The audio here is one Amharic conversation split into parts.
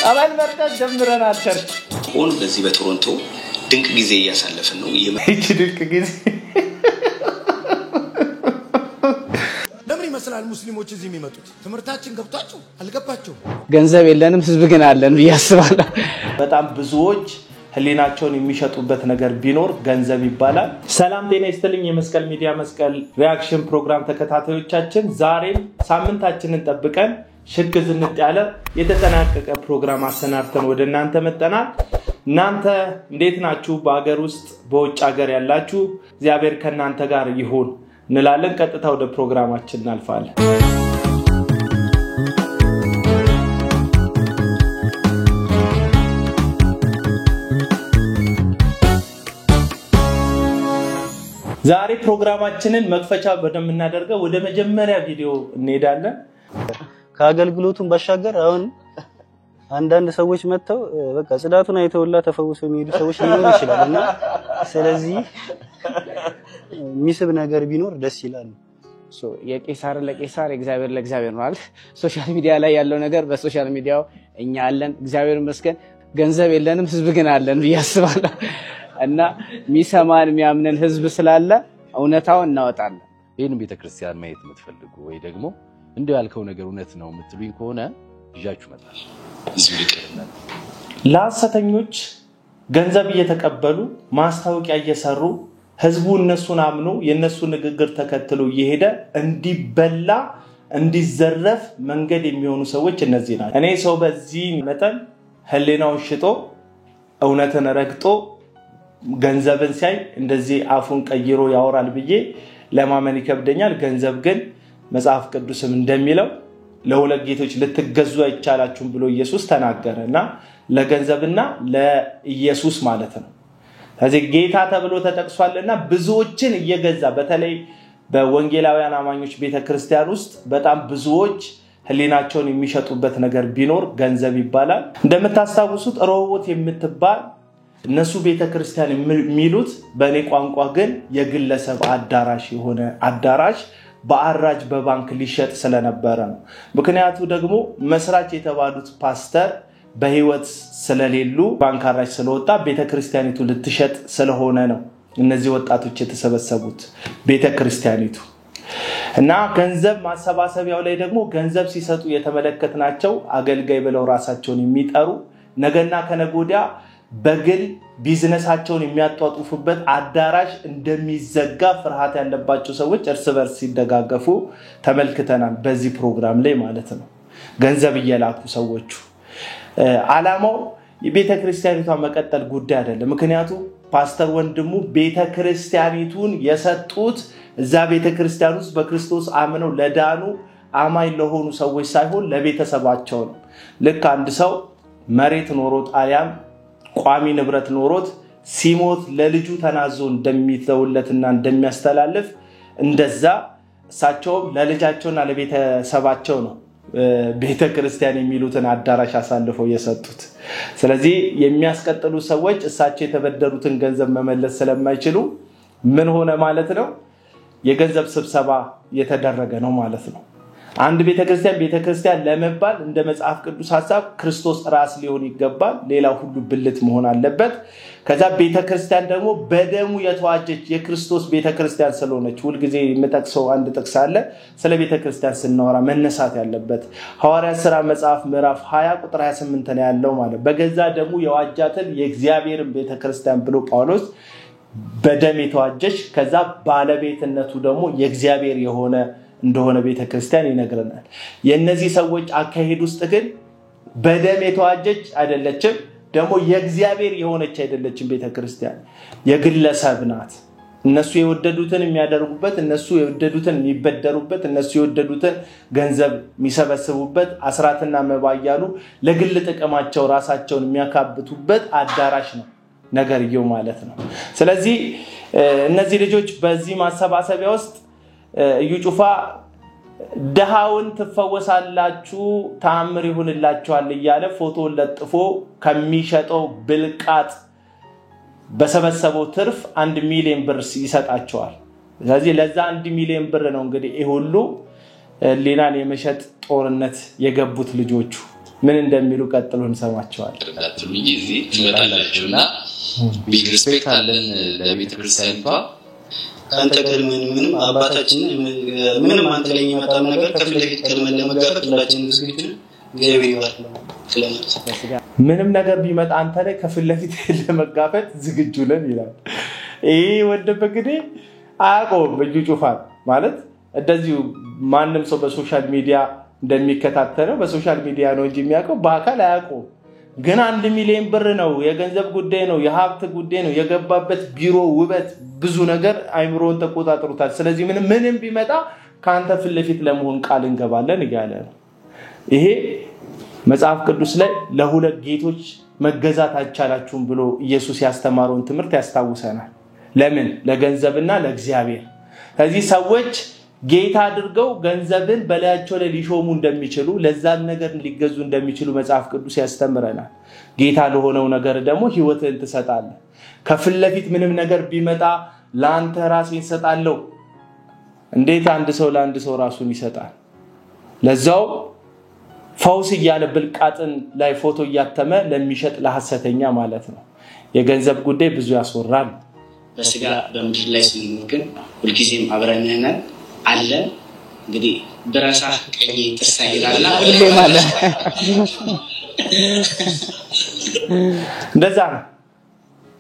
አባል መርጠን ጀምረናል ቸርች ኦን በዚህ በቶሮንቶ ድንቅ ጊዜ ያሳለፈን ነው ይቺ ድንቅ ጊዜ ለምን ይመስላል ሙስሊሞች እዚህ የሚመጡት ትምርታችን ገብቷቸው አልገባቸው ገንዘብ የለንም ህዝብ ግን አለን ያስባላ በጣም ብዙዎች ህሊናቸውን የሚሸጡበት ነገር ቢኖር ገንዘብ ይባላል ሰላም ጤና ይስጥልኝ የመስቀል ሚዲያ መስቀል ሪአክሽን ፕሮግራም ተከታታዮቻችን ዛሬም ሳምንታችንን ጠብቀን ሽግዝንጥ ያለ የተጠናቀቀ ፕሮግራም አሰናድተን ወደ እናንተ መጣናል እናንተ እንዴት ናችሁ በአገር ውስጥ በውጭ ሀገር ያላችሁ እግዚአብሔር ከናንተ ጋር ይሁን እንላለን ቀጥታ ወደ ፕሮግራማችን እናልፋለን ዛሬ ፕሮግራማችንን መክፈቻ በደምናደርገው ወደ መጀመሪያ ቪዲዮ እንሄዳለን ከአገልግሎቱን ባሻገር አሁን አንዳንድ ሰዎች መተው በቃ ጽዳቱን አይተውላ ተፈውሰው የሚሄዱ ሰዎች ሊኖሩ ይችላልና ስለዚህ ሚስብ ነገር ቢኖር ደስ ይላል የቄሳር ለቄሳር እግዚአብሔር ለእግዚአብሔር ነው አይደል ሶሻል ሚዲያ ላይ ያለው ነገር በሶሻል ሚዲያው እኛ አለን እግዚአብሔር ይመስገን ገንዘብ የለንም ህዝብ ግን አለን ያስባላ እና ሚሰማን የሚያምነን ህዝብ ስላለ እውነታው እናወጣለን ይሄን ቤተክርስቲያን ማየት የምትፈልጉ ወይ ደግሞ እንደው ያልከው ነገር እውነት ነው የምትሉኝ ከሆነ ይዣችሁ መጣል እዚህ ልቀርና ለሐሰተኞች ገንዘብ እየተቀበሉ ማስታወቂያ እየሰሩ ህዝቡ እነሱን አምኖ የነሱ ንግግር ተከትሎ እየሄደ እንዲበላ እንዲዘረፍ መንገድ የሚሆኑ ሰዎች እነዚህ ናቸው እኔ ሰው በዚህ መጠን ህሊናው ሽጦ እውነትን ረግጦ ገንዘብን ሳይ እንደዚህ አፉን ቀይሮ ያወራል ብዬ ለማመን ይከብደኛል ገንዘብ ግን መጽሐፍ ቅዱስም እንደሚለው ለሁለት ጌቶች ልትገዙ አይቻላችሁም ብሎ ኢየሱስ ተናገረና ለገንዘብና ለኢየሱስ ማለት ነው ስለዚህ ጌታ ተብሎ ተጠቅሷልና ብዙዎችን እየገዛ በተለይ በወንጌላውያን አማኞች ቤተክርስቲያን ውስጥ በጣም ብዙዎች ህሊናቸውን የሚሸጡበት ነገር ቢኖር ገንዘብ ይባላል እንደምታስታውሱት ሮቦት የምትባል እነሱ ቤተክርስቲያን የሚሉት በኔ ቋንቋ ግን የግለሰብ አዳራሽ የሆነ አዳራሽ በአራጅ በባንክ ሊሸጥ ስለነበረ ነው ምክንያቱ ደግሞ መስራች የተባሉት ፓስተር በህይወት ስለሌሉ ባንክ አራጅ ስለወጣ ቤተክርስቲያኒቱ ልትሸጥ ስለሆነ ነው እነዚህ ወጣቶች የተሰበሰቡት ቤተክርስቲያኒቱ እና ገንዘብ ማሰባሰቢያው ላይ ደግሞ ገንዘብ ሲሰጡ የተመለከትናቸው አገልጋይ ብለው ራሳቸውን የሚጠሩ ነገና ከነጎዲያ በግል ቢዝነሳቸውን የሚያጧጡፉበት አዳራሽ እንደሚዘጋ ፍርሃት ያለባቸው ሰዎች እርስ በርስ ሲደጋገፉ ተመልክተናል በዚህ ፕሮግራም ላይ ማለት ነው ገንዘብ እየላኩ ሰዎቹ አላማው የቤተክርስቲያኒቷ መቀጠል ጉዳይ አይደለም ምክንያቱም ፓስተር ወንድሙ ቤተክርስቲያኒቱን የሰጡት እዛ ቤተክርስቲያን ውስጥ በክርስቶስ አምነው ለዳኑ አማኝ ለሆኑ ሰዎች ሳይሆን ለቤተሰባቸው ነው ልክ አንድ ሰው መሬት ኖሮት አያም ቋሚ ንብረት ኖሮት ሲሞት ለልጁ ተናዞ እንደሚተውለትና እንደሚያስተላልፍ እንደዛ እሳቸው ለልጃቸውና ለቤተሰባቸው ነው ቤተክርስቲያን የሚሉትን አዳራሽ አሳልፈው የሰጡት ስለዚህ የሚያስቀጥሉ ሰዎች እሳቸው የተበደሩትን ገንዘብ መመለስ ስለማይችሉ ምን ሆነ ማለት ነው የገንዘብ ስብሰባ የተደረገ ነው ማለት ነው አንድ ቤተክርስቲያን ለመባል እንደ መጽሐፍ ቅዱስ ሐሳብ ክርስቶስ ራስ ሊሆን ይገባል ሌላው ሁሉ ብልት መሆን አለበት ከዛ ቤተክርስቲያን ደግሞ በደሙ የተዋጀች የክርስቶስ ቤተክርስቲያን ስለሆነች ሁሉ ጊዜ የምጠቅሰው አንድ ጥቅስ አለ ስለ ቤተክርስቲያን ስናወራ መነሳት ያለበት ሐዋርያት ሥራ መጽሐፍ ምዕራፍ 20 ቁጥር 28 ነው ያለው ማለት በገዛ ደሙ የዋጃትን የእግዚአብሔርን ቤተክርስቲያን ብሎ ጳውሎስ በደም የተዋጀች ከዛ ባለቤትነቱ ደግሞ የእግዚአብሔር የሆነ እንደሆነ ቤተክርስቲያን ይነግረናል የነዚህ ሰዎች አካሄድ ውስጥ ግን በደም የተዋጀች አይደለችም ደግሞ የእግዚአብሔር የሆነች አይደለችም ቤተክርስቲያን የግለሰብ ናት እነሱ የወደዱትን የሚያደርጉበት እነሱ የወደዱትን የሚበደሩበት እነሱ የወደዱትን ገንዘብ የሚሰበስቡበት አስራትና መባያሉ ለግል ጥቅማቸው ራሳቸውን የሚያካብቱበት አዳራሽ ነው ነገርየው ማለት ነው ስለዚህ እነዚህ ልጆች በዚህ ማሰባሰቢያ ውስጥ ዩጩፋ ደሃውን ትፈወሳላችሁ ታምር ይሁንላችኋል እያለ ፎቶ ለጥፎ ከሚሸጠው ብልቃጥ በሰበሰበው ትርፍ 1 ሚሊዮን ብር ይሰጣቸዋል ስለዚህ ለዛ 1 ሚሊዮን ብር ነው እንግዲህ ይሁሉ ሌላን የመሸጥ ጦርነት የገቡት ልጆቹ ምን እንደሚሉ ቀጥሎ እንሰማቸዋለን። እንዳትሉኝ እዚህ ትመጣላችሁና ቢግ ሪስፔክት አለን ለቤተ ክርስቲያኒቷ አንተ ምንም አባታችን ምንም አንተ ላይ የሚመጣ ነገር ከፍለፊት ከለመን ለመጋፈጥ ሁላችንም ዝግጁ ነን። እግዚአብሔር ይባርክ። ምንም ነገር ቢመጣ አንተ ላይ ከፍለፊት ለመጋፈጥ ዝግጁ ነን ይላል። ይሄ ወደበ እንግዲህ አያቆም በእጁ ጩፋን ማለት እንደዚሁ ማንም ሰው በሶሻል ሚዲያ እንደሚከታተለው በሶሻል ሚዲያ ነው እንጂ የሚያውቀው በአካል አያውቀው። ግን 1 ሚሊዮን ብር ነው የገንዘብ ጉዳይ ነው የሀብት ጉዳይ ነው የገባበት ቢሮ ውበት ብዙ ነገር አይምሮን ተቆጣጥሮታል። ስለዚህ ምንም ቢመጣ ካንተ ፍለፊት ለመሆን ቃል እንገባለን ይላል። ይሄ መጽሐፍ ቅዱስ ላይ ለሁለት ጌቶች መገዛት አይቻላችሁም ብሎ ኢየሱስ ያስተማረውን ትምህርት ያስታውሰናል። ለምን ለገንዘብና ለእግዚአብሔር። ስለዚህ ሰዎች ጌታ አድርገው ገንዘብን በላያቸው ላይ ሊሾሙ እንደሚችሉ ለዛን ነገር ሊገዙ እንደሚችሉ መጽሐፍ ቅዱስ ያስተምረናል። ጌታ ለሆነው ነገር ደግሞ ህይወትን ትሰጣለህ። ከፍለፊት ምንም ነገር ቢመጣ ላንተ ራስህን ሰጣለው። እንዴት አንድ ሰው ለአንድ ሰው ራሱን ይሰጣል? ለዛው ፈውስ ይያለ ብልቃጥን ላይ ፎቶ ያተመ ለሚሸጥ ለሐሰተኛ ማለት ነው። የገንዘብ ጉዳይ ብዙ ያስወራል። በስጋ በምድር ላይ ስንኖር ግን ሁልጊዜም አብረን ነን አለ። እንግዲህ በራሳ ቀኝ ተሳይላላ ሁሌ ማለት እንደዛ ነው።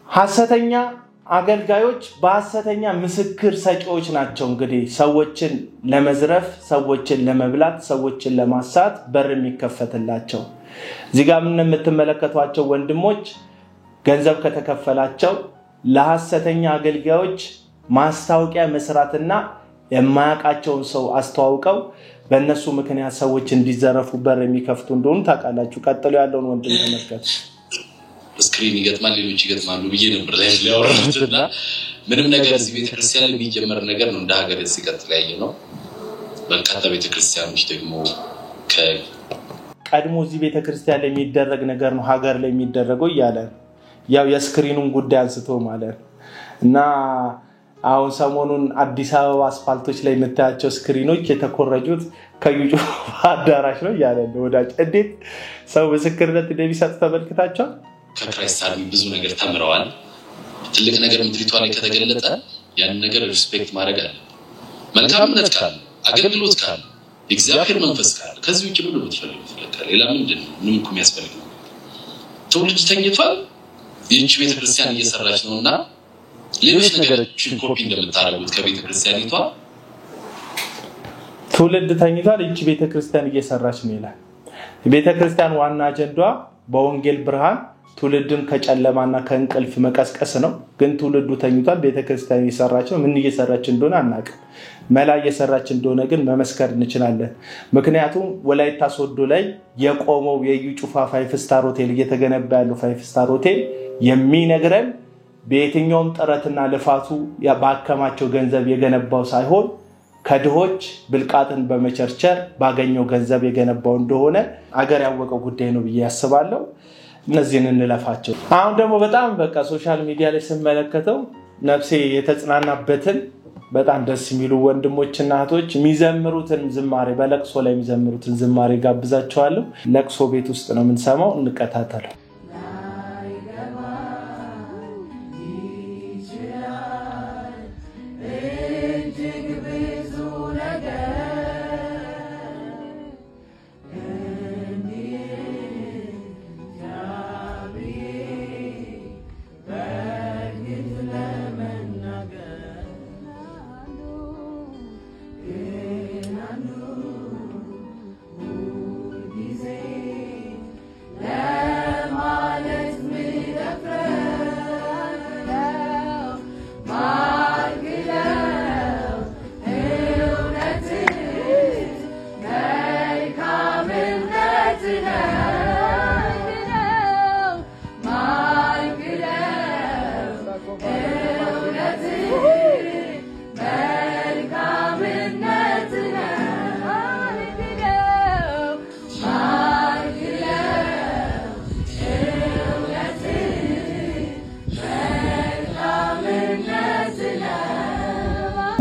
ሐሰተኛ አገልጋዮች በሐሰተኛ ምስክር ሰጪዎች ናቸው። እንግዲህ ሰዎችን ለመዝረፍ ሰዎችን ለመብላት ሰዎችን ለማሳት በር የሚከፈትላቸው። እዚህ ጋር ምን የምትመለከቷቸው ወንድሞች ገንዘብ ከተከፈላቸው ለሐሰተኛ አገልጋዮች ማስታወቂያ መስራትና የማያቃቸውን ሰው አስተዋውቀው በእነሱ ምክንያት ሰዎች እንዲዘረፉ በር የሚከፍቱ እንደሆኑ ታውቃላችሁ። ቀጥሎ ያለውን ወንድም ተመልከቱ። ስክሪን ይገጥማል ሌሎች ይገጥማሉ ብዬ ነበር ላይ ያወራሁትና ምንም ነገር እዚህ ቤተክርስቲያን ላይ የሚጀመር ነገር ነው እንደ ሀገር ሲቀጥል ያየነው። በርካታ ቤተክርስቲያኖች ደግሞ ቀድሞ እዚህ ቤተክርስቲያን ላይ የሚደረግ ነገር ነው ሀገር ላይ የሚደረገው ይያለ ያው የስክሪኑን ጉዳይ አንስቶ ማለት እና አሁን ሰሞኑን አዲስ አበባ አስፋልቶች ላይ የምታያቸው ስክሪኖች የተኮረጁት ከዩጩ አዳራሽ ነው ይያለ ወዳጅ እንዴት ሰው ምስክርነት እንደሚሰጥ ተመልክታችኋል። ከክርስቲያኑ ብዙ ነገር ተምረዋል። ትልቅ ነገር ምድሪቷ ላይ ከተገለጠ ያን ነገር ሪስፔክት ማድረግ አለ። መልካምነት ካለ አገልግሎት ካለ እግዚአብሔር መንፈስ ካለ ከዚህ ውጭ ብሎ ብትፈልጉት ለካ ሌላ ምንድን ነው ምንም እኮ የሚያስፈልግ ነው። ትውልድ ተኝቷል። ይህች ቤተክርስቲያን እየሰራች ነውና ሌሎች ነገሮችን ኮፒ እንደምታረጉት ከቤተክርስቲያኒቷ ትውልድ ተኝቷል። ይህች ቤተክርስቲያን እየሰራች ነው ይላል። ቤተክርስቲያን ዋና አጀንዳዋ በወንጌል ብርሃን ትውልድን ከጨለማና ከእንቅልፍ መቀስቀስ ነው። ግን ትውልዱ ተኝቷል። ቤተክርስቲያን እየሰራች ነው። ምን እየሰራች እንደሆነ አናውቅም። መላ እየሰራች እንደሆነ ግን መመስከር እንችላለን። ምክንያቱም ወላይታ ሶዶ ላይ የቆመው የዩጩፋ 5 ስታር ሆቴል እየተገነባ ያለው 5 ስታር ሆቴል የሚነግረን በየትኛውም ጥረትና ልፋቱ ያባከማቸው ገንዘብ የገነባው ሳይሆን ከድሆች ብልቃጥን በመቸርቸር ባገኘው ገንዘብ የገነባው እንደሆነ አገር ያወቀው ጉዳይ ነው ብዬ ያስባለሁ። እነዚህን እንለፋቸው። አሁን ደግሞ በጣም በቃ ሶሻል ሚዲያ ላይ ስመለከተው ነፍሴ የተጽናናበትን በጣም ደስ የሚሉ ወንድሞችና እህቶች የሚዘምሩትን ዝማሬ በለቅሶ ላይ የሚዘምሩትን ዝማሬ ጋብዛቸዋለሁ። ለቅሶ ቤት ውስጥ ነው የምንሰማው። እንከታተለው።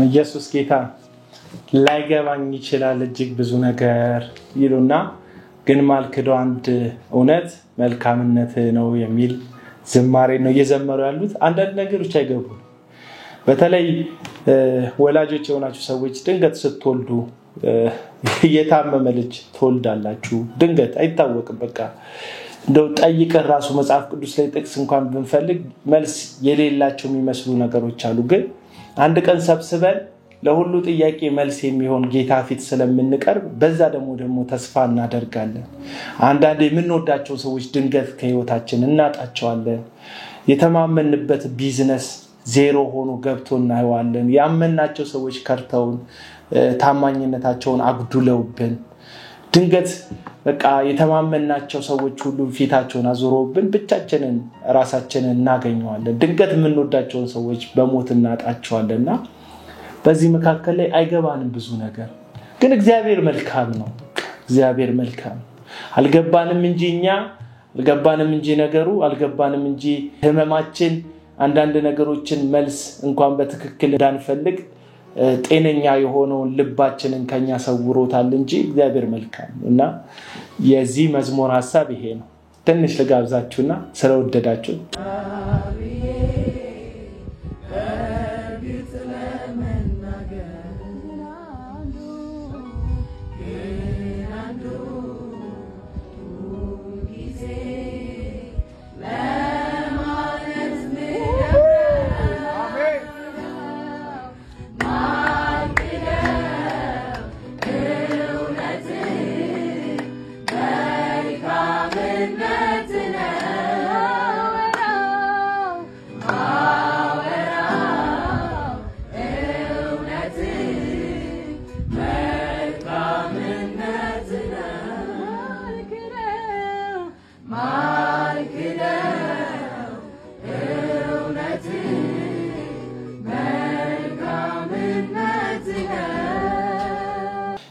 ኢየሱስ ጌታ ላይገባኝ ይችላል እጅግ ብዙ ነገር ይሉና ግን ማልክደው አንድ እውነት መልካምነት ነው የሚል ዝማሬ ነው እየዘመሩ ያሉት። አንዳንድ ነገሮች አይገቡም። በተለይ ወላጆች የሆናችሁ ሰዎች ድንገት ስትወልዱ የታመመ ልጅ ትወልዳላችሁ። ድንገት አይታወቅም። በቃ እንደው ጠይቀን ራሱ መጽሐፍ ቅዱስ ላይ ጥቅስ እንኳን ብንፈልግ መልስ የሌላቸው የሚመስሉ ነገሮች አሉ። ግን አንድ ቀን ሰብስበን ለሁሉ ጥያቄ መልስ የሚሆን ጌታ ፊት ስለምንቀርብ በዛ ደግሞ ተስፋ እናደርጋለን። አንዳንዴ የምንወዳቸው ሰዎች ድንገት ከህይወታችን እናጣቸዋለን። የተማመንበት ቢዝነስ ዜሮ ሆኖ ገብቶ እናየዋለን። ያመናቸው ሰዎች ከርተውን ታማኝነታቸውን አጉድለውብን ድንገት በቃ የተማመናቸው ሰዎች ሁሉ ፊታቸውን አዙረውብን ብቻችንን ራሳችንን እናገኘዋለን። ድንገት የምንወዳቸው ሰዎች በሞት እናጣቸዋለንና በዚህ መካከል ላይ አይገባንም ብዙ ነገር። ግን እግዚአብሔር መልካም ነው። እግዚአብሔር መልካም አልገባንም እንጂ ነገሩ አልገባንም እንጂ ህመማችን አንዳንድ ነገሮችን መልስ እንኳን በትክክል እንዳንፈልግ ጤነኛ የሆነውን ልባችንን ከኛ ሰውሮታል እንጂ እግዚአብሔር መልካም እና የዚህ መዝሙር ሐሳብ ይሄ ነው። ትንሽ ልጋብዛችሁና ስለወደዳችሁ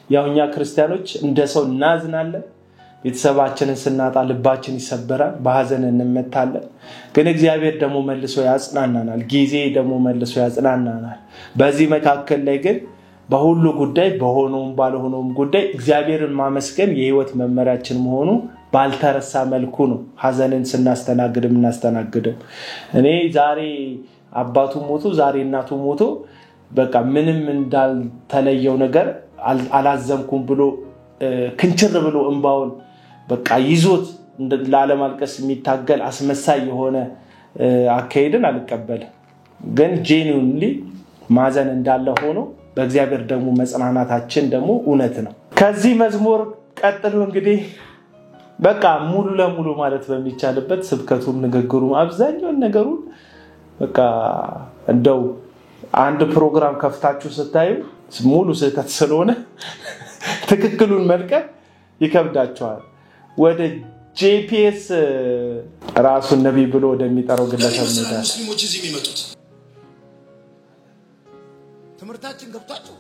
ያውኛ ክርስቲያኖች እንደሰው እናዝናለን። ቤተሰባችንን ስናጣ ልባችን ይሰበራል፣ በሐዘን እንመታለን። ግን እግዚአብሔር ደግሞ መልሶ ያጽናናናል። ጊዜ ደግሞ መልሶ ያጽናናናል። በዚህ መካከል ላይ ግን በሁሉ ጉዳይ በሆነውም ባልሆነውም ጉዳይ እግዚአብሔርን ማመስገን የህይወት መመሪያችን መሆኑ ባልተረሳ መልኩ ነው ሐዘንን ስናስተናግደው። እኔ ዛሬ አባቱ ሞቶ ዛሬ እናቱ ሞቶ በቃ ምንም እንዳልተለየው ነገር አላዘምኩም ብሎ ክንችር ብሎ እንባውን በቃ ይዞት ለዓለማልቀስ የሚታገል አስመሳይ የሆነ አካሄድን አልቀበልም። ግን ጄኒዩንሊ ማዘን እንዳለ ሆኖ በእግዚአብሔር ደግሞ መጽናናታችን ደግሞ እውነት ነው። ከዚህ መዝሙር ቀጥሎ እንግዲህ በቃ ሙሉ ለሙሉ ማለት በሚቻልበት ስብከቱም ንግግሩም አብዛኛው ነገሩ በቃ እንደው አንድ ፕሮግራም ከፍታችሁ ስታዩ ሙሉ ስህተት ስለሆነ ትክክሉን መልቀቅ ይከብዳቸዋል። ወደ ጄፒኤስ ራሱን ነብይ ብሎ ወደሚጠራው ግለሰብ ነው ሙስሊሞች እዚህ የሚመጡት። ትምህርታችን ገብቷቸው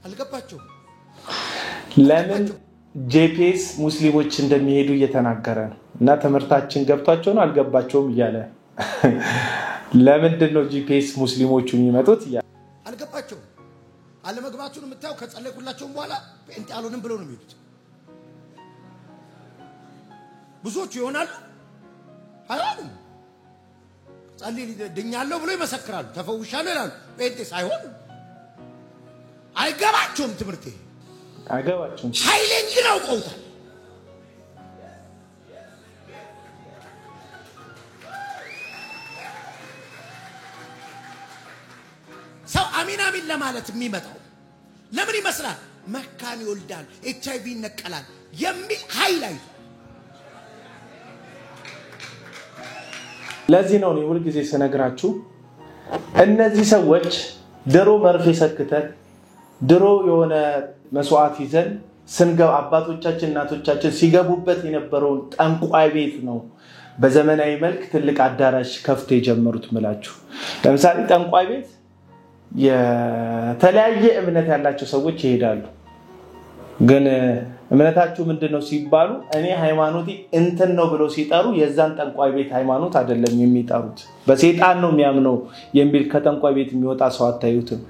አልገባቸው። ለምን ጄፒኤስ ሙስሊሞች እንደሚሄዱ እየተናገረ ነው እና ትምህርታችን ገብቷቸው ነው አልገባቸውም እያለ ለምንድን ነው ጂፒኤስ ሙስሊሞቹ የሚመጡት? አልገባቸው። አለመግባቱን የምታየው ከጸለይኩላቸው በኋላ ጴንጤ አልሆንም ብለው ነው የሚሉት። ብዙዎቹ ይሆናሉ አይሆንም። ጸልይ ድኛለሁ ብሎ ይመሰክራሉ፣ ተፈውሻለሁ ይላሉ። ጴንጤ ሳይሆን አይገባቸውም። ትምህርቴ አይገባቸውም። ኃይሌን ግን አውቀውታል። ሰው አሚን አሚን ለማለት የሚመጣው ለምን ይመስላል? መካን ይወልዳል፣ ኤችአይቪ ይነቀላል የሚል ኃይል አይቶ ለዚህ ነው ሁሉ ጊዜ ስነግራችሁ እነዚህ ሰዎች ድሮ መርፌ ሰክተን ድሮ የሆነ መስዋዕት ይዘን ስንገባ አባቶቻችን እናቶቻችን ሲገቡበት የነበረው ጠንቋይ ቤት ነው በዘመናዊ መልክ ትልቅ አዳራሽ ከፍቶ የጀመሩት ምላችሁ። ለምሳሌ ጠንቋይ ቤት የተለያየ እምነት ያላቸው ሰዎች ይሄዳሉ። ግን እምነታችሁ ምንድነው ሲባሉ እኔ ሃይማኖቴ እንትን ነው ብለው ሲጠሩ የዛን ጠንቋይ ቤት ሃይማኖት አይደለም የሚጠሩት በሰይጣን ነው የሚያምነው የሚል ከጠንቋይ ቤት የሚወጣ ሰው አታዩትም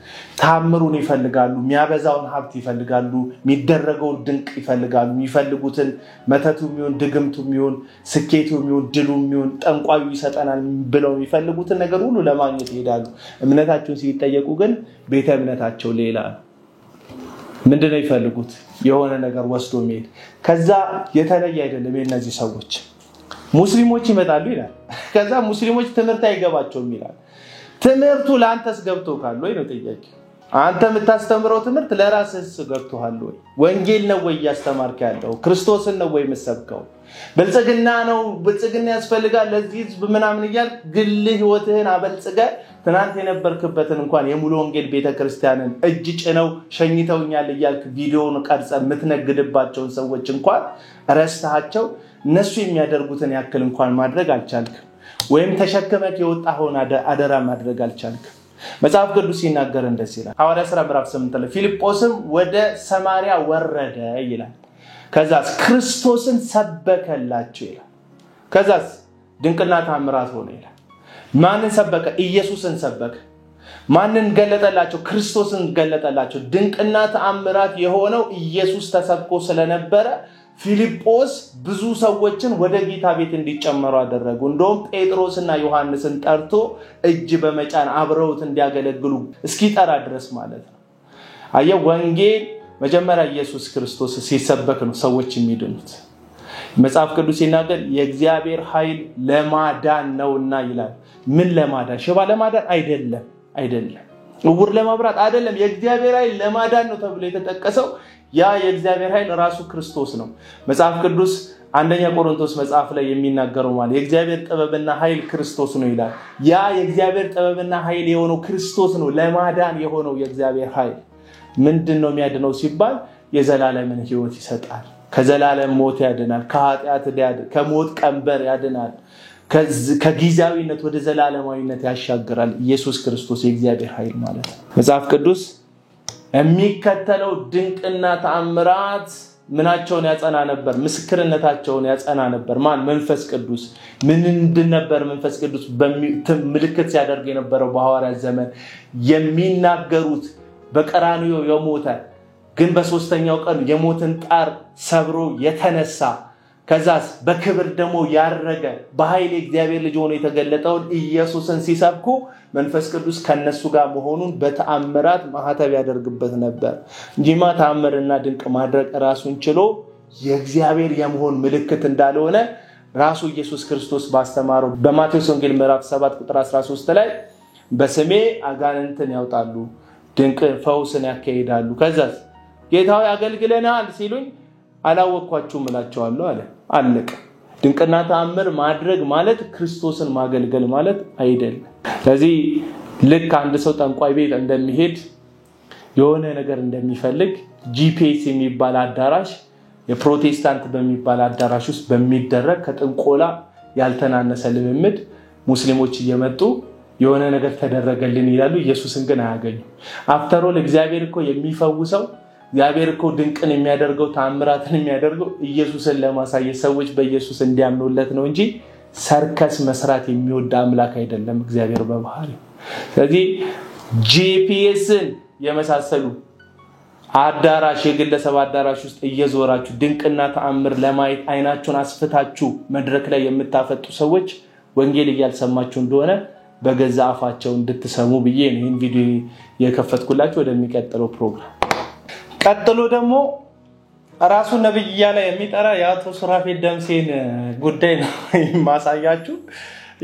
ታምሩን ይፈልጋሉ የሚያበዛውን ሀብት ይፈልጋሉ የሚደረገውን ድንቅ ይፈልጋሉ የሚፈልጉትን መተቱም ይሁን ድግምቱም ይሁን ስኬቱም ይሁን ድሉም ይሁን ጠንቋዩ ይሰጠናል ብለው የሚፈልጉትን ነገር ሁሉ ለማግኘት ይሄዳሉ እምነታቸውን ሲጠየቁ ግን ቤተ እምነታቸው ሌላ ምንድነው ይፈልጉት የሆነ ነገር ወስዶ የሚሄድ ከዛ የተለየ አይደለም የነዚህ ሰዎች ሙስሊሞች ይመጣሉ ይላል ከዛ ሙስሊሞች ትምህርት አይገባቸውም ይላል ትምህርቱ ለአንተስ ገብቶ ካለ ወይ ነው ጥያቄ አንተ የምታስተምረው ትምህርት ለራስህ ገብቶሃል ወይ ወንጌል ነው ወይ ያስተማርክ ያለው ክርስቶስን ነው ወይ መስበከው ብልጽግና ነው ብልጽግና ያስፈልጋል ለዚህ ህዝብ ምናምን ይያል ግል ህይወትህን አበልጽገ ትናንት የነበርክበትን እንኳን የሙሉ ወንጌል ቤተክርስቲያንን እጅ ጭነው ሸኝተውኛል ይያልክ ቪዲዮውን ቀርጸ የምትነግድባቸው ሰዎች እንኳን ረስተሃቸው እነሱ የሚያደርጉትን ያክል እንኳን ማድረግ አልቻልክም ወይም ተሸከመክ የወጣውን አደራ ማድረግ አልቻልክም መጽሐፍ ቅዱስ ሲናገር እንደዚህ ይላል ሐዋርያ ሥራ ምዕራፍ 8 ላይ ፊልጶስም ወደ ሰማሪያ ወረደ ይላል ከዛስ ክርስቶስን ሰበከላቸው ይላል ከዛስ ድንቅና ተአምራት ሆነ ይላል ማንን ሰበከ ኢየሱስን ሰበከ ማንን ገለጠላቸው ክርስቶስን ገለጠላቸው ድንቅና ተአምራት የሆነው ኢየሱስ ተሰብኮ ስለነበረ ፊልጶስ ብዙ ሰዎችን ወደ ጌታ ቤት እንዲጨመሩ አደረጉ እንደውም ጴጥሮስና ዮሐንስን ጠርቶ እጅ በመጫን አብረውት እንዲያገለግሉ እስኪጠራ ድረስ ማለት ነው አየው ወንጌል መጀመሪያ ኢየሱስ ክርስቶስ ሲሰበክ ነው ሰዎች የሚድኑት መጽሐፍ ቅዱስ ሲናገር የእግዚአብሔር ኃይል ለማዳን ነውና ይላል ምን ለማዳን ሽባ ለማዳን አይደለም እውር ለማብራት አይደለም የእግዚአብሔር ኃይል ለማዳን ነው ተብሎ የተጠቀሰው ያ የእግዚአብሔር ኃይል ራሱ ክርስቶስ ነው መጽሐፍ ቅዱስ አንደኛ ቆሮንቶስ መጽሐፍ ላይ የሚናገረው ማለት የእግዚአብሔር ጥበብና ኃይል ክርስቶስ ነው ይላል ያ የእግዚአብሔር ጥበብና ኃይል የሆነው ክርስቶስ ነው ለማዳን የሆነው የእግዚአብሔር ኃይል ምንድነው የሚያድነው ሲባል የዘላለምን ሕይወት ይሰጣል ከዘላለም ሞት ያድናል ከኃጢአት ያድናል ከሞት ቀንበር ያድናል ከጊዜያዊነት ወደ ዘላለማዊነት ያሻግራል ኢየሱስ ክርስቶስ የእግዚአብሔር ኃይል ማለት ነው መጽሐፍ ቅዱስ የሚከተለው ድንቅና ተአምራት ምናቸውን ያጸና ነበር ምስክርነታቸውን ያጸና ነበር ማን መንፈስ ቅዱስ ምንድን ነበር መንፈስ ቅዱስ ምልክት ሲያደርግ የነበረው በሐዋርያት ዘመን የሚናገሩት በቀራንዮ የሞተ ግን በሶስተኛው ቀን የሞትን ጣር ሰብሮ የተነሳ ከዛስ በክብር ደግሞ ያረገ በኃይል እግዚአብሔር ልጅ ሆኖ የተገለጠው ኢየሱስን ሲሰብኩ መንፈስ ቅዱስ ከነሱ ጋር መሆኑን በተአምራት ማህተብ ያደርግበት ነበር እንጂማ ተአምርና ድንቅ ማድረግ ራሱን ችሎ የእግዚአብሔር የመሆን ምልክት እንዳልሆነ ራሱ ኢየሱስ ክርስቶስ ባስተማረው በማቴዎስ ወንጌል ምዕራፍ 7 ቁጥር 13 ላይ በስሜ አጋንንትን ያወጣሉ ድንቅ ፈውስን ያካሂዳሉ ከዛስ ጌታው ያገልግለናል ሲሉኝ አላወቅኳችሁም እላቸዋለሁ አለ አለቀ ድንቅና ተአምር ማድረግ ማለት ክርስቶስን ማገልገል ማለት አይደለም ስለዚህ ልክ አንድ ሰው ጠንቋይ ቤት እንደሚሄድ የሆነ ነገር እንደሚፈልግ ጂፒኤስ የሚባል አዳራሽ የፕሮቴስታንት በሚባል አዳራሽ ውስጥ በሚደረግ ከጥንቆላ ያልተናነሰ ልምምድ ሙስሊሞች እየመጡ የሆነ ነገር ተደረገልን ይላሉ ኢየሱስን ግን አያገኙ አፍተሮል እግዚአብሔር እኮ የሚፈውሰው እግዚአብሔር እኮ ድንቅን የሚያደርገው ተአምራትን የሚያደርገው ኢየሱስን ለማሳየት ሰዎች በኢየሱስ እንዲያምኑለት ነው እንጂ ሰርከስ መስራት የሚወድ አምላክ አይደለም እግዚአብሔር በባህሪው ስለዚህ ጂፒኤስን የመሳሰሉ አዳራሽ የግለሰብ አዳራሽ ውስጥ እየዞራችሁ ድንቅና ተአምር ለማየት አይናችሁን አስፍታችሁ መድረክ ላይ የምታፈጡ ሰዎች ወንጌል እያልሰማችሁ እንደሆነ በገዛ አፋቸው እንድትሰሙ ብዬ ነው ይህን ቪዲዮ የከፈትኩላችሁ ወደሚቀጥለው ፕሮግራም ቀጥሎ ደግሞ ራሱ ነብይ ያለ የሚጠራ ያቶ ሱራፌል ደምሴን ጉዳይ ነው ማሳያችሁ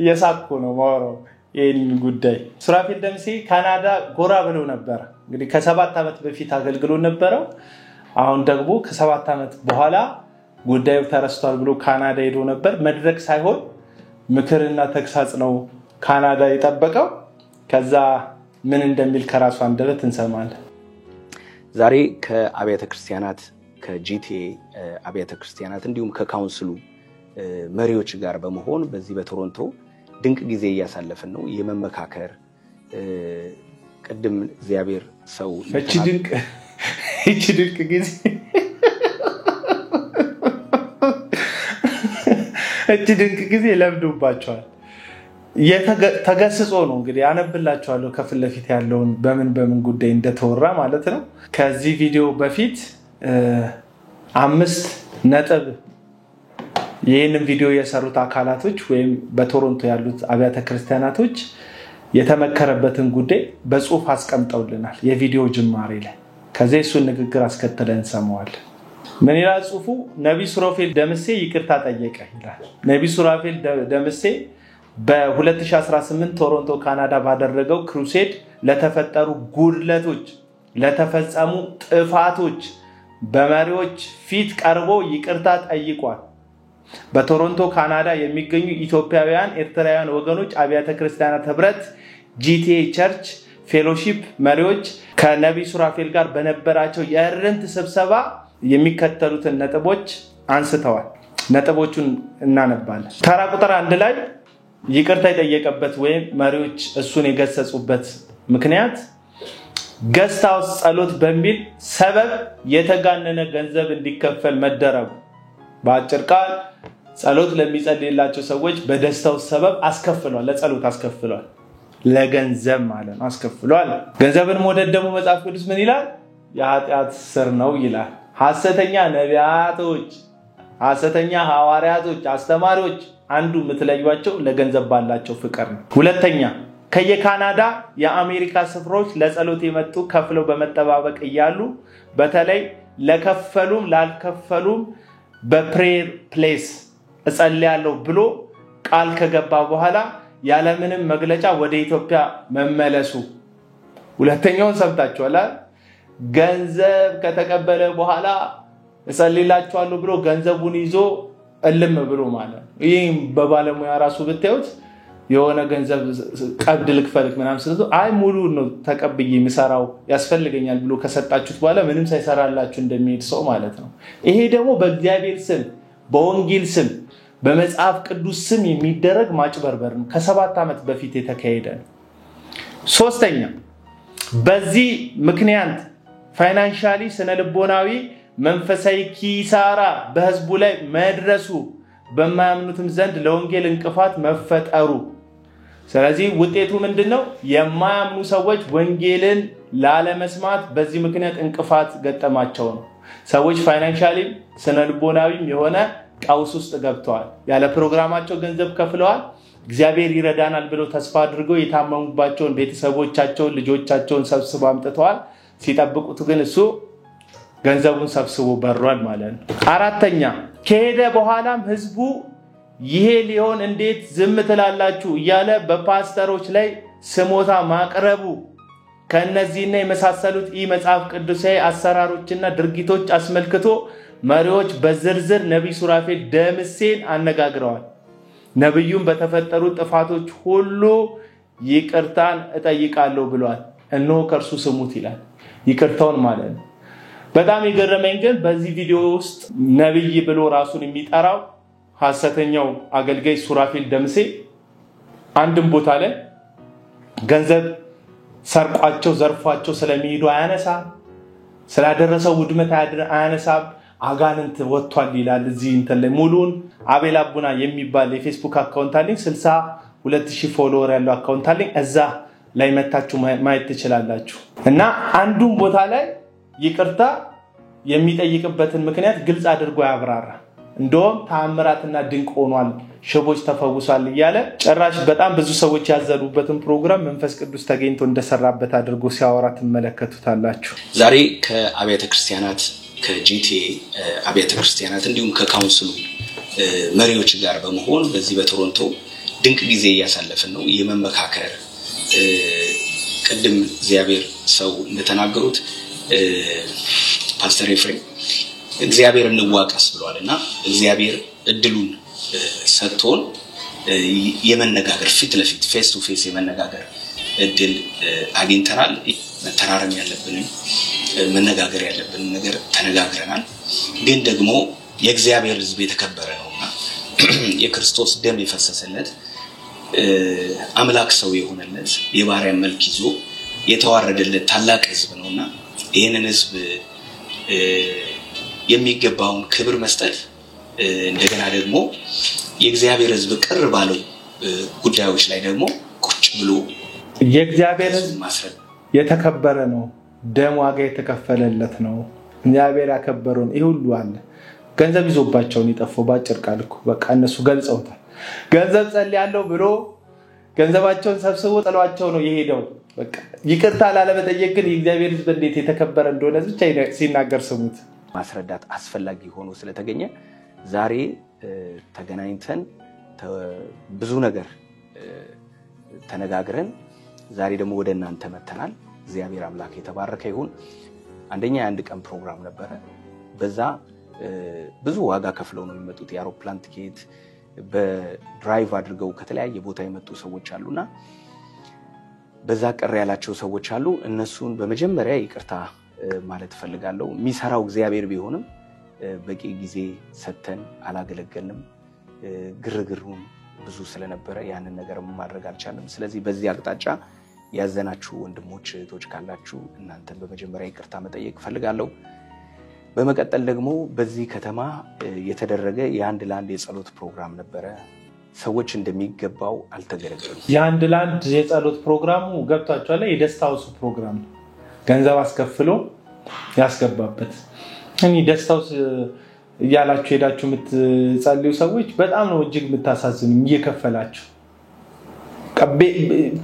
እየሳኩ ነው ማወራው ይሄን ጉዳይ ሱራፌል ደምሴ ካናዳ ጎራ ብለው ነበር እንግዲህ ከ7 አመት በፊት አገልግሎ ነበረው አሁን ደግሞ ከ7 አመት በኋላ ጉዳዩ ተረስቷል ብሎ ካናዳ ሄዶ ነበር መድረክ ሳይሆን ምክርና ተግሳጽ ነው ካናዳ የጠበቀው ከዛ ምን እንደሚል ከራሱ አንደበት እንሰማለን ዛሬ ከአብያተ ክርስቲያናት ከጂቲኤ አብያተ ክርስቲያናት እንዲሁም ከካውንስሉ መሪዎች ጋር በመሆን በዚህ በቶሮንቶ ድንቅ ጊዜ እያሳለፈን ነው የመመካከር ቀደም እግዚአብሔር ሰው እቺ ድንቅ ጊዜ እቺ ድንቅ ጊዜ ለምዱባቸዋል ተገስጾ ነው እንግዲህ ያነብላችኋለሁ ከፊት ለፊት ያለውን በምን ጉዳይ እንደተወራ ማለት ነው ከዚህ ቪዲዮ በፊት 5 ነጥብ ይሄንን ቪዲዮ የሰሩት አካላቶች ወይም በቶሮንቶ ያሉት አብያተ ክርስቲያናቶች የተመከረበትን ጉዳይ በጽሁፍ አስቀምጠውልናል የቪዲዮ ጅማሬ ላይ ከዚህ እሱ ንግግር አስከተለን ሰማዋል ምን ይላል ጽሁፉ ነብይ ሱራፌል ደምሴ ይቅርታ ጠየቀ ይላል ነብይ ሱራፌል ደምሴ በ2018 ቶሮንቶ ካናዳ ባደረገው ክሩሴድ ለተፈጠሩ ጉድለቶች ለተፈጸሙ ጥፋቶች በመሪዎች ፊት ቀርቦ ይቅርታ ጠይቋል በቶሮንቶ ካናዳ የሚገኙ ኢትዮጵያውያን ኤርትራውያን ወገኖች አብያተ ክርስቲያናት ህብረት GTA ቸርች ፌሎሺፕ መሪዎች ከነብይ ሱራፌል ጋር በነበራቸው የእርንት ስብሰባ የሚከተሉትን ነጥቦች አንስተዋል ነጥቦቹን እናነባለን ተራ ቁጥር 1 ላይ ይቅርታ የጠየቀበት ወይም መሪዎች እሱን የገሰጹበት ምክንያት ገስታውስ ጸሎት በሚል ሰበብ የተጋነነ ገንዘብ እንዲከፈል መደረጉ በአጭር ቃል ጸሎት ለሚጸልይላቸው ሰዎች በደስታው ሰበብ አስከፍሏል ለጸሎት አስከፍሏል ለገንዘብ ማለት ነው አስከፍሏል ገንዘብን መውደድ ደግሞ መጽሐፍ ቅዱስ ምን ይላል የኃጢአት ስር ነው ይላል ሐሰተኛ ነቢያቶች ሐሰተኛ ሐዋርያቶች አስተማሪዎች አንዱ ምትለዩዋቸው ለገንዘብ ባላቸው ፍቅር ነው ሁለተኛ ከየካናዳ የአሜሪካ ስፍራዎች ለጸሎት የመጡ ከፍለው በመጠባበቅ ይያሉ በተለይ ለከፈሉም ላልከፈሉም በፕሬየር ፕሌስ እጸልያለሁ ብሎ ቃል ከገባ በኋላ ያለምንም መግለጫ ወደ ኢትዮጵያ መመለሱ ሁለተኛውን ሰምታችኋል ገንዘብ ከተቀበለ በኋላ እጸልይላችኋለሁ ብሎ ገንዘቡን ይዞ እልም ብሎ ማለት ይሄን በባለሙያ ራሱ ብታዩት የሆነ ገንዘብ ቀብድ ልክፈልክ ምናምን ስለዚህ አይ ሙሉ ነው ተቀብዬ ምሰራው ያስፈልገኛል ብሎ ከሰጣችሁት በኋላ ምንም ሳይሰራላችሁ እንደሚሄድ ሰው ማለት ነው ይሄ ደግሞ በእግዚአብሔር ስም በወንጌል ስም በመጽሐፍ ቅዱስ ስም የሚደረግ ማጭበርበር ነው ከ7 ዓመት በፊት የተካሄደ ሶስተኛ በዚህ ምክንያት ፋይናንሻሊ ስነልቦናዊ መንፈሳዊ ኪሳራ በህዝቡ ላይ መድረሱ በማያምኑትም ዘንድ ለወንጌል እንቅፋት መፈጠሩ ስለዚህ ውጤቱ ምንድነው የማያምኑ ሰዎች ወንጌልን ላለመስማት በዚህ ምክንያት እንቅፋት ገጠማቸው ነው ሰዎች ፋይናንሻሊ ስነልቦናዊም የሆነ ቀውስ ውስጥ ገብተዋል ያለ ፕሮግራማቸው ገንዘብ ከፍለዋል እግዚአብሔር ይረዳናል ብለው ተስፋ አድርገው የታመሙባቸውን ቤተሰቦቻቸውን ልጆቻቸውን ሰብስበው አምጥተዋል ሲጠብቁት ግን እሱ ገንዘቡን ሰብስቦ በሯል ማለት ነው አራተኛ ከሄደ በኋላም ህዝቡ ይሄ ሊሆን እንዴት ዝም ትላላችሁ እያለ በፓስተሮች ላይ ስሞታ ማቅረቡ ከነዚህና የመሳሰሉት መጽሐፍ ቅዱሳዊ አሰራሮችና ድርጊቶች አስመልክቶ መሪዎች በዝርዝር ነብይ ሱራፌል ደምሴን አነጋግረዋል ነብዩም በተፈጠሩ ጥፋቶች ሁሉ ይቅርታን እጠይቃለሁ ብሏል እነሆ ከርሱ ስሙት ይላል ይቅርታውን ማለት ነው በጣም ይገረመኝ ግን በዚህ ቪዲዮ ውስጥ ነብይ ብሎ ራሱን የሚጠራው ሐሰተኛው አገልጋይ ሱራፌል ደምሴ አንድም ቦታ ላይ ገንዘብ ሰርቋቸው ዘርፏቸው ስለሚሄዱ አያነሳ ስላደረሰው ውድመት አያነሳ አጋንንት ወጥቷል ይላል እዚህ እንትን ላይ ሙሉን አቤል አቡና የሚባል የፌስቡክ አካውንት አለኝ 62000 ፎሎወር ያለው አካውንት አለኝ እዛ ላይ መታችሁ ማየት ትችላላችሁ እና አንዱም ቦታ ላይ ይቅርታ የሚጠይቅበትን ምክንያት ግልጽ አድርጎ ያብራራ እንደውም ተአምራትና ድንቅ ሆኗል ሽቦች ተፈውሷል ይያለ ጭራሽ በጣም ብዙ ሰዎች ያዘሉበትን ፕሮግራም መንፈስ ቅዱስ ተገኝቶ እንደሰራበት አድርጎ ሲያወራ ትመለከቱታላችሁ ዛሬ ከአብያተ ክርስቲያናት ከጂቲኤ አብያተ ክርስቲያናት እንዲሁም ከካውንስሉ መሪዎች ጋር በመሆን በዚህ በቶሮንቶ ድንቅ ጊዜ ያሳለፈን ነው የመመካከር ቀደም እግዚአብሔር ሰው እንደተናገሩት ፓስተር ኤፍሬም እግዚአብሔር እንዋቀስ ብሏልና እግዚአብሔር እድሉን ሰጥቶን የመነጋገር ፊት ለፊት ፌስ ቱ ፌስ የመነጋገር እድል አግኝተናል መተራረም ያለብን መነጋገር ያለብን ነገር ተነጋግረናል ግን ደግሞ የእግዚአብሔር ሕዝብ የተከበረ ነውና የክርስቶስ ደም የፈሰሰለት አምላክ ሰው የሆነለት የባሪያ መልክ ይዞ የተዋረደለት ታላቅ ሕዝብ ነውና ይሄንን ሕዝብ የሚገባውን ክብር መስጠት እንደገና ደግሞ የእግዚአብሔር ሕዝብ ቅር ባለው ጉዳዮች ላይ ደግሞ ቁጭ ብሎ የእግዚአብሔር ሕዝብ ማስረድ የተከበረ ነው ደም ዋጋ የተከፈለለት ነው እግዚአብሔር ያከበረውን ይሁሉ አለ ገንዘብ ይዞባቸው ይጠፋው ባጭር ቃልኩ በቃ እነሱ ገልጸውታል ገንዘብ ጸልያለሁ ብሎ ገንዘባቸውን ሰብስቦ ጥሏቸው ነው የሄደው በቃ ይቅርታ ላለመጠየቅ ግን የእግዚአብሔር ሕዝብ እንዴት የተከበረ እንደሆነ ብቻ ሲናገር ስሙት ማስረዳት አስፈላጊ ሆኖ ስለተገኘ ዛሬ ተገናኝተን ብዙ ነገር ተነጋግረን ዛሬ ደግሞ ወደ እናንተ መተናል እግዚአብሔር አምላክ የተባረከ ይሁን አንደኛ የአንድ ቀን ፕሮግራም ነበር በዛ ብዙ ዋጋ ከፍለው ነው የሚመጡት የአውሮፕላን ቲኬት በድራይቭ አድርገው ከተለያየ ቦታ የመጡ ሰዎች አሉና በዛ ቀር ያላቸው ሰዎች አሉ እነሱን በመጀመሪያ ይቅርታ ማለት ፈልጋለሁ የሚሰራው እግዚአብሔር ቢሆንም በቂ ጊዜ ሰተን አላገለገልንም ግርግሩን ብዙ ስለነበረ ያንን ነገር ማድረግ አልቻለም ስለዚህ በዚህ አቅጣጫ ያዘናችሁ ወንድሞች እህቶች ካላችሁ እናንተን በመጀመሪያ ይቅርታ መጠየቅ ፈልጋለሁ በመቀጠል ደግሞ በዚህ ከተማ የተደረገ የአንድ ላንድ የጸሎት ፕሮግራም ነበር ሰዎች እንደሚገባው አልተገለገሉም የአንድ ላንድ የጸሎት ፕሮግራሙ ገብታችኋል የደስታውስ ፕሮግራም ገንዘብ አስከፍሎ ያስገባበት እኔ ደስታውስ ያላችሁ ሄዳችሁ የምትጸልዩ ሰዎች በጣም ነው እጅግ የምታሳዝኑ እየከፈላችሁ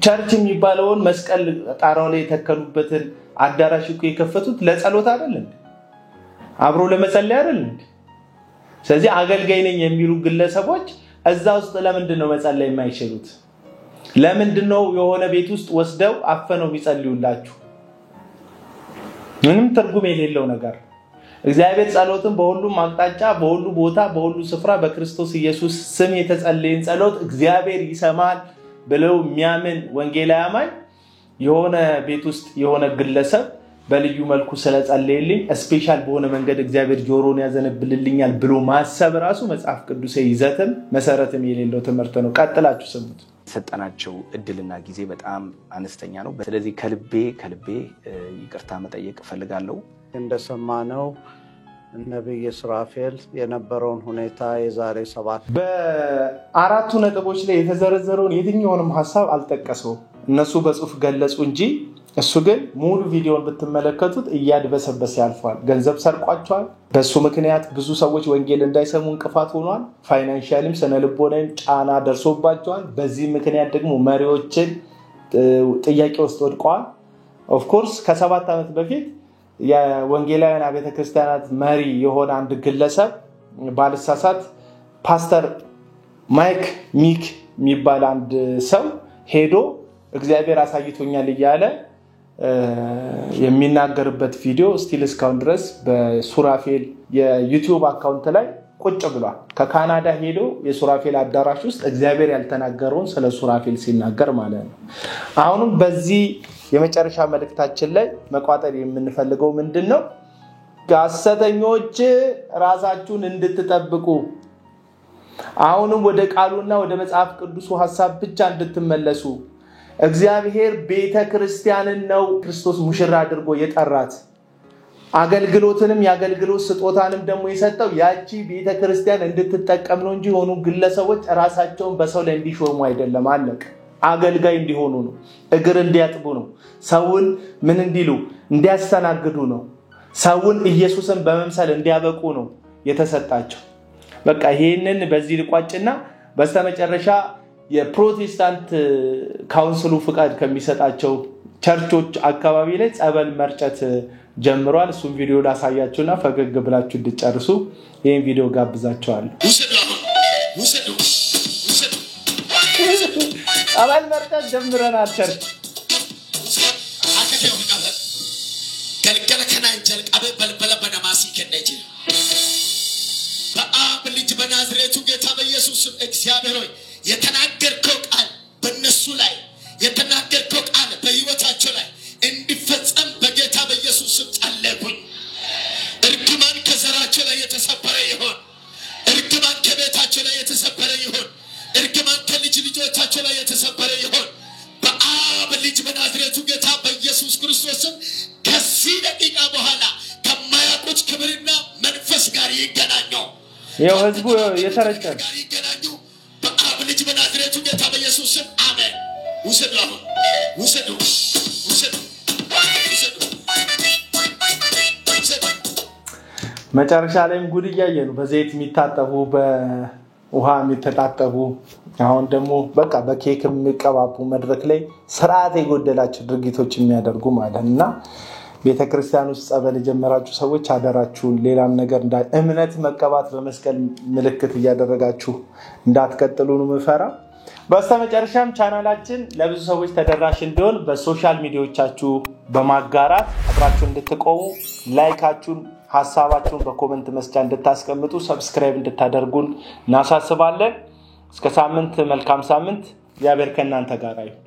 ቸርች የሚባለውን መስቀል ጣራው ላይ የተከሉበትን አዳራሽ እኮ የከፈቱት ለጸሎት አይደል አብሮ ለመጸለይ አይደል ስለዚህ አገልጋይ ነኝ የሚሉ ግለሰቦች እዛ ውስጥ ለምንድነው መጸለይ የማይችሉት ለምንድነው የሆነ ቤት ውስጥ ወስደው አፈነው የሚጸልዩላችሁ ምንም ትርጉም የሌለው ነገር እግዚአብሔር ጸሎትን በሁሉም አቅጣጫ በሁሉ ቦታ በሁሉ ስፍራ በክርስቶስ ኢየሱስ ስም የተጸለየን ጸሎት እግዚአብሔር ይሰማል ብለው የሚያምን ወንጌላዊ አማኝ የሆነ ቤት ውስጥ የሆነ ግለሰብ በልዩ መልኩ ስለጸለየልኝ ስፔሻል በሆነ መንገድ እግዚአብሔር ጆሮን ያዘነብልልኛል ብሎ ማሰብ ራሱ መጽሐፍ ቅዱስ ይዘትም መሰረትም የሌለው ትምህርት ነው ቀጥላችሁ ስሙት ሰጠናቸው እድልና ጊዜ በጣም አነስተኛ ነው ስለዚህ ከልቤ ይቅርታ መጠየቅ ፈልጋለሁ እንደሰማነው ነብይ ሱራፌል የነበረውን ሁኔታ የዛሬ 7 በአራቱ ነጥቦች ላይ የተዘረዘረውን የትኛውንም ሐሳብ አልጠቀሰው እነሱ በጽሁፍ ገለጹ እንጂ እሱ ግን ሙሉ ቪዲዮን ብትመለከቱት እያድበሰበሰ ያልፋል ገንዘብ ሰርቋቸዋል በሱ ምክንያት ብዙ ሰዎች ወንጌል እንዳይሰሙ እንቅፋት ሆኗል ፋይናንሻሊም ሰነልቦናም ጫና ደርሶባቸዋል በዚህ ምክንያት ደግሞ መሪዎችን ጥያቄ ውስጥ ወድቀዋል ኦፍ ኮርስ ከ7 አመት በፊት የወንጌላውያን አብያተ ክርስቲያናት መሪ የሆነ አንድ ግለሰብ ባልሳሳት ፓስተር ማይክ ሚክ የሚባል አንድ ሰው ሄዶ እግዚአብሔር አሳይቶኛል ይያለ የሚናገርበት ቪዲዮ ስቲል እስካሁን ድረስ በሱራፌል የዩቲዩብ አካውንት ላይ ቁጭ ብሏል ከካናዳ ሄዶ የሱራፌል አዳራሽ ውስጥ እግዚአብሔር ያልተናገረውን ስለ ሱራፌል ሲናገር ማለት ነው አሁንም በዚህ የመጨረሻ መልእክታችን ላይ መቋጠር የምንፈልገው ምንድነው ሐሰተኞች ራሳችሁን እንድትጠብቁ አሁንም ወደ ቃሉና ወደ መጽሐፍ ቅዱሱ ሐሳብ ብቻ እንድትመለሱ እግዚአብሔር ቤተክርስቲያንን ነው ክርስቶስ ሙሽራ አድርጎ የጠራት አገልግሎትንም ያገልግሎት ስጦታንም ደግሞ የሰጠው ያቺ ቤተክርስቲያን እንድትጠቀም ነው እንጂ ሆኑ ግለሰቦች ራሳቸውን በሰው ላይ እንዲሾሙ አይደለም አለቀ አገልጋይ እንዲሆኑ ነው እግር እንዲያጥቡ ነው ሰውን ምን እንዲሉ እንዲያስተናግዱ ነው ሰውን ኢየሱስን በመምሰል እንዲያበቁ ነው የተሰጣቸው በቃ ይሄንን በዚህ ልቋጭና በስተመጨረሻ የፕሮቴስታንት ካውንስሉ ፍቃድ ከሚሰጣቸው ቸርቾች አካባቢ ላይ ጸበል መርጨት ጀምሯል እሱን ቪዲዮ ላሳያችሁና ፈገግ ብላችሁ እንድጨርሱ ይሄን ቪዲዮ ጋብዛችኋለሁ ጸበል መርጨት ጀምረናል ቸርች ገልገለ ከናንጀል ቀበ በልበለ በነማሲ ከነጂ በአብ ልጅ በናዝሬቱ ጌታ በኢየሱስ ስም እግዚአብሔር ሆይ የተናገርከው ቃል በእነሱ ላይ የተናገርከው ቃል በህይወታቸው ላይ እንዲፈጸም በጌታ በኢየሱስ ስም ጸለይኩኝ እርግማን ከዘራቸው ላይ የተሰበረ ይሁን እርግማን ከቤታቸው ላይ የተሰበረ ይሁን እርግማን ከልጅ ልጆቻቸው ላይ የተሰበረ ይሁን በአብ ልጅ በናዝሬቱ ጌታ በኢየሱስ ክርስቶስ ስም ከዚህ ደቂቃ በኋላ ከማያውቁት ክብርና መንፈስ ጋር ይገናኙ ይኸው ህዝቡ የተረጨ ይገናኙ በአብ ልጅ በናዝሬቱ ጌታ በኢየሱስ ስም አሜን። ውሰዱ አሁን ውሰዱ ውሰዱ ውሰዱ። መጨረሻ ላይም ጉድ እያየ ነው። በዘይት የሚታጠቡ በውሃ የሚተጣጠቡ አሁን ደግሞ በቃ በኬክ የሚቀባቡ መድረክ ላይ ስርዓት የጎደላቸው ድርጊቶች የሚያደርጉ ማለትና ቤተክርስቲያን ውስጥ ጸበል የጀመራችሁ ሰዎች አደራችሁን ሌላም ነገር እምነት መቀባት በመስቀል ምልክት እያደረጋችሁ እንዳትቀጥሉ ነው ምፈራ። በስተመጨረሻም ቻናላችን ለብዙ ሰዎች ተደራሽ እንዲሆን በሶሻል ሚዲያዎቻችሁ በማጋራት አብራችሁ እንድትቆሙ ላይካችሁን ሐሳባችሁን በኮሜንት መስጫ እንድታስቀምጡ ሰብስክራይብ እንድታደርጉን እናሳስባለን። እስከ ሳምንት መልካም ሳምንት። እግዚአብሔር ከእናንተ ጋር ይሁን።